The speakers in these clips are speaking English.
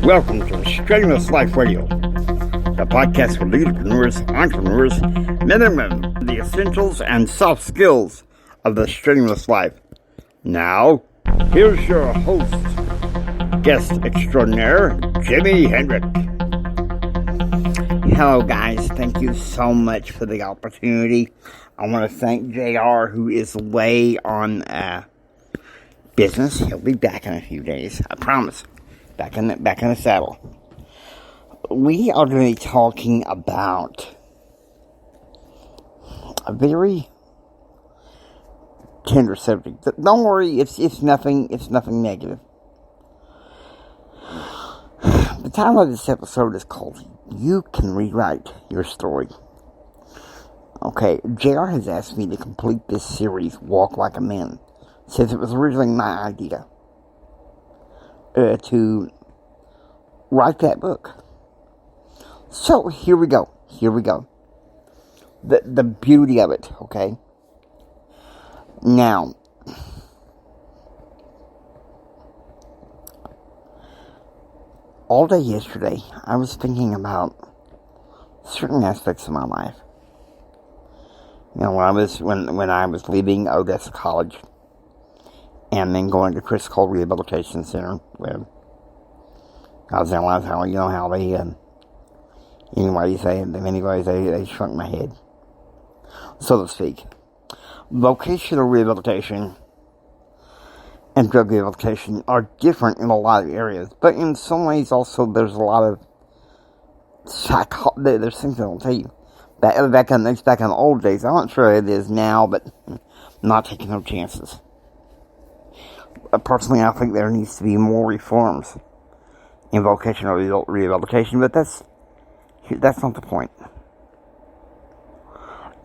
Welcome to Strenuous Life Radio, the podcast for leaders, entrepreneurs, men and women, the essentials and soft skills of the strenuous life. Now, here's your host, guest extraordinaire, Jimi Hendrix. Hello guys, thank you so much for the opportunity. I want to thank JR, who is away on business. He'll be back in a few days, I promise. Back in the saddle. We are going to be talking about a very tender subject. Don't worry, it's nothing negative. The title of this episode is called "You Can Rewrite Your Story." Okay, JR has asked me to complete this series, Walk Like a Man, since it was originally my idea to write that book. So, here we go. The beauty of it, okay? Now, all day yesterday, I was thinking about certain aspects of my life. You know, when I was leaving Odessa College, and then going to Chris Cole Rehabilitation Center, where I was analyzing how, you know, how they, they shrunk my head, so to speak. Vocational rehabilitation and drug rehabilitation are different in a lot of areas, but in some ways also there's a lot of there's things that will tell you. Back in the old days, I'm not sure it is now, but I'm not taking no chances. Personally, I think there needs to be more reforms in vocational rehabilitation, but that's not the point.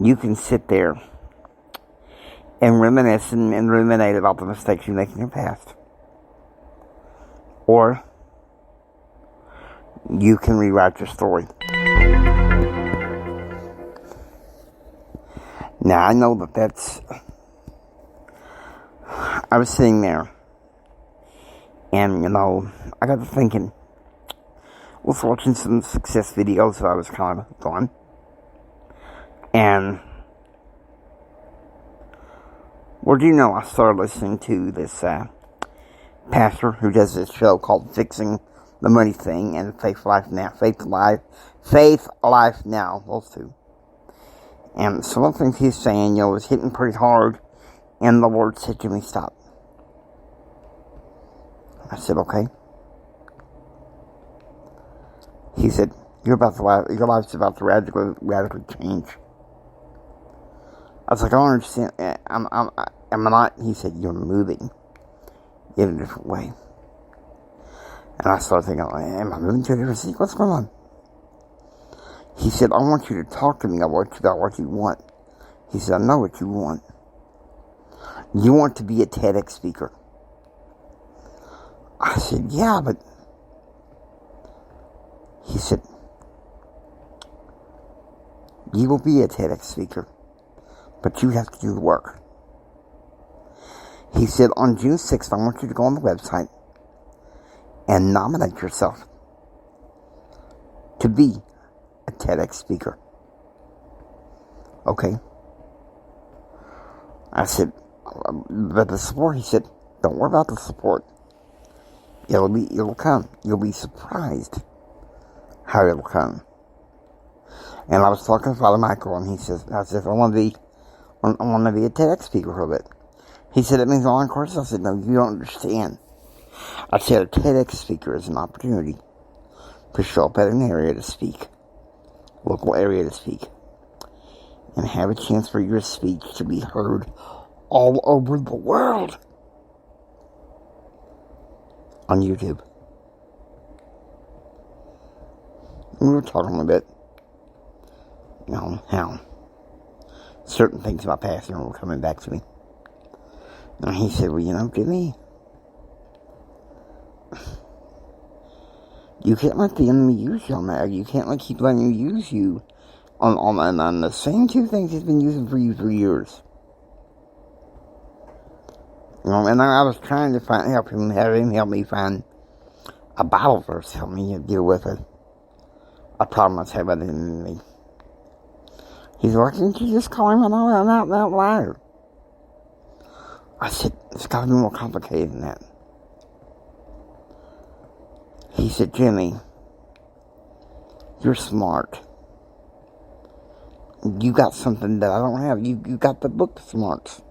You can sit there and reminisce and ruminate about the mistakes you make in your past. Or you can rewrite your story. Now, I know that's... I was sitting there, and, you know, I got to thinking, I was watching some success videos that I was kind of going, and, well, do you know, I started listening to this pastor who does this show called Fixing the Money Thing and Faith Life Now, those two. And some of the things he's saying, you know, was hitting pretty hard, and the Lord said to me, stop. I said, okay. He said, your life's about to radically change. I was like, I don't understand. Am I not? He said, you're moving in a different way. And I started thinking, am I moving to a different city? What's going on? He said, I want you to talk to me about what you want. He said, I know what you want. You want to be a Tedx speaker. I said, yeah, but... He said, you will be a Tedx speaker, but you have to do the work. He said, on June 6th, I want you to go on the website and nominate yourself to be a Tedx speaker. Okay. I said, but the support, he said, don't worry about the support. It'll come. You'll be surprised how it'll come. And I was talking to Father Michael, and I said, I want to be a TEDx speaker for a bit. He said, it means online courses. I said, no, you don't understand. I said, a TEDx speaker is an opportunity to show up at an area to speak, local area to speak, and have a chance for your speech to be heard all over the world on YouTube. We were talking a bit, you know, how certain things about passing were coming back to me. And he said, well, you know, Jimmy, you can't let the enemy use you on that. You can't keep letting him use you on the same two things he's been using for you for years. You know, and I was trying to have him help me find a Bible verse help me deal with a problem I was having in me. He's like, "Didn't you just call him an out liar?" I said, "It's got to be more complicated than that." He said, "Jimmy, you're smart. You got something that I don't have. You got the book smarts.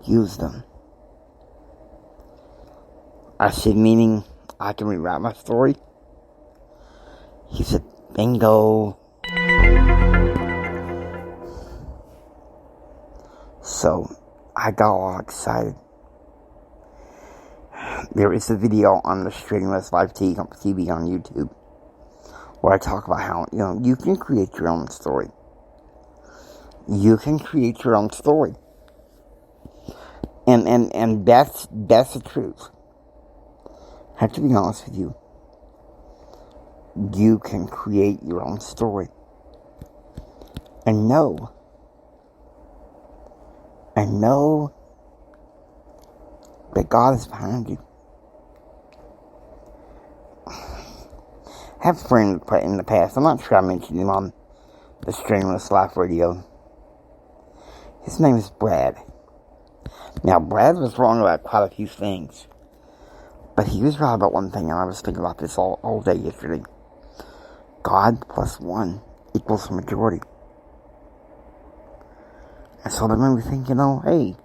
Use them." I said, "Meaning I can rewrite my story?" He said, "Bingo." So I got all excited. There is a video on the Streamless Live TV on YouTube where I talk about how, you can create your own story. You can create your own story. And that's the truth. I have to be honest with you. You can create your own story. And know that God is behind you. I have a friend in the past. I'm not sure I mentioned him on the Streamless Life Radio. His name is Brad. Now, Brad was wrong about quite a few things. But he was right about one thing, and I was thinking about this all day yesterday. God plus 1 equals a majority. And so that made me think, hey,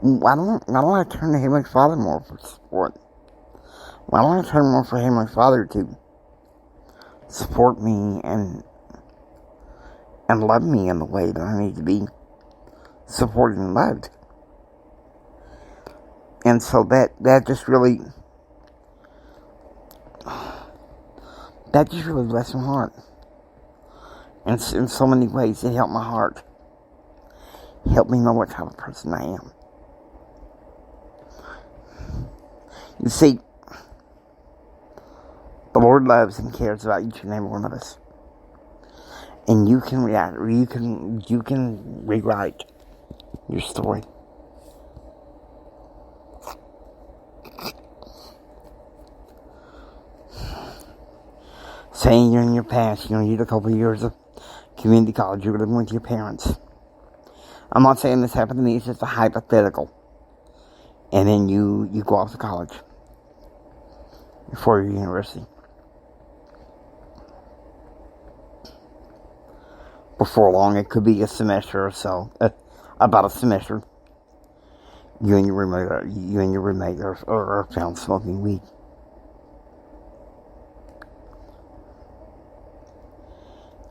why don't I turn to Heavenly Father more for support? Why don't I turn more for Heavenly Father to support me and love me in the way that I need to be supported and loved? And so that just really blessed my heart. And in so many ways, it helped my heart. Helped me know what type of person I am. You see, the Lord loves and cares about each and every one of us. And you can rewrite your story. Saying you're in your past, you did a couple of years of community college, you were living with your parents. I'm not saying this happened to me, it's just a hypothetical. And then you go off to college before your university. Before long, it could be a semester or so, about a semester. You and your roommate are found smoking weed.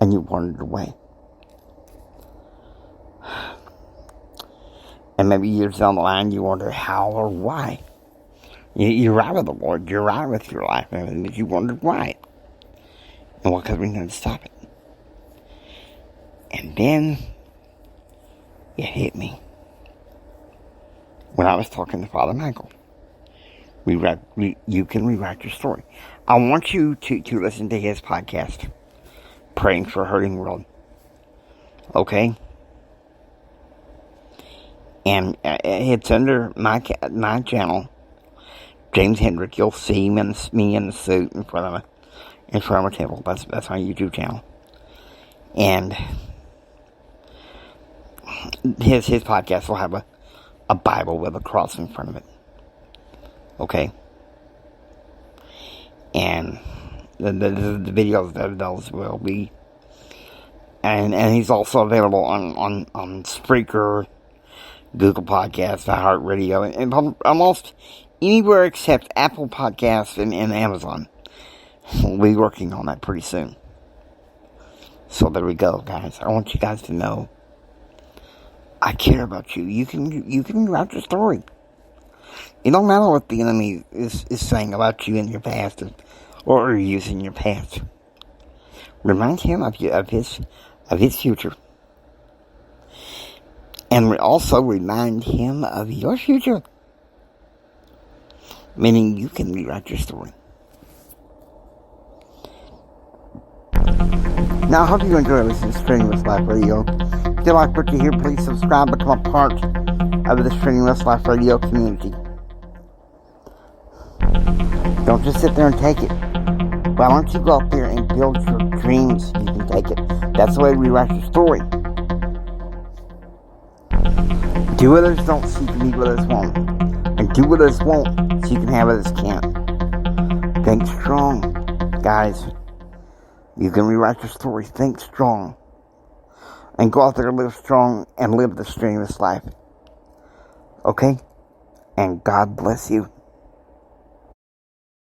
And you wandered away. And maybe years down the line, you wonder how or why. You're right with the Lord. You're right with your life. And you wondered why. And what could we do to stop it? And then it hit me. When I was talking to Father Michael. You can rewrite your story. I want you to listen to his podcast. Praying for a Hurting World. Okay? And it's under my channel, James Hendrick. You'll see me in the suit in front of a table. That's my YouTube channel. And his podcast will have a Bible with a cross in front of it. Okay? And the videos of those will be, and he's also available on Speaker, Google Podcasts, iHeartRadio, and almost anywhere except Apple Podcasts and Amazon. We'll be working on that pretty soon. So there we go, guys. I want you guys to know I care about you. You can write your story. It don't matter what the enemy is saying about you in your past or using your past. Remind him of his future. And also remind him of your future. Meaning you can rewrite your story. Now, I hope you enjoy listening to Streamless Life Radio. If you like what you hear, please subscribe, become a part of the Streamless Life Radio community. Don't just sit there and take it. Why don't you go out there and build your dreams? You can take it. That's the way we write your story. Do what others don't so you can be what others won't. And do what others won't so you can have what others can't. Think strong, guys. You can rewrite your story. Think strong. And go out there and live strong and live the strenuous life. Okay? And God bless you.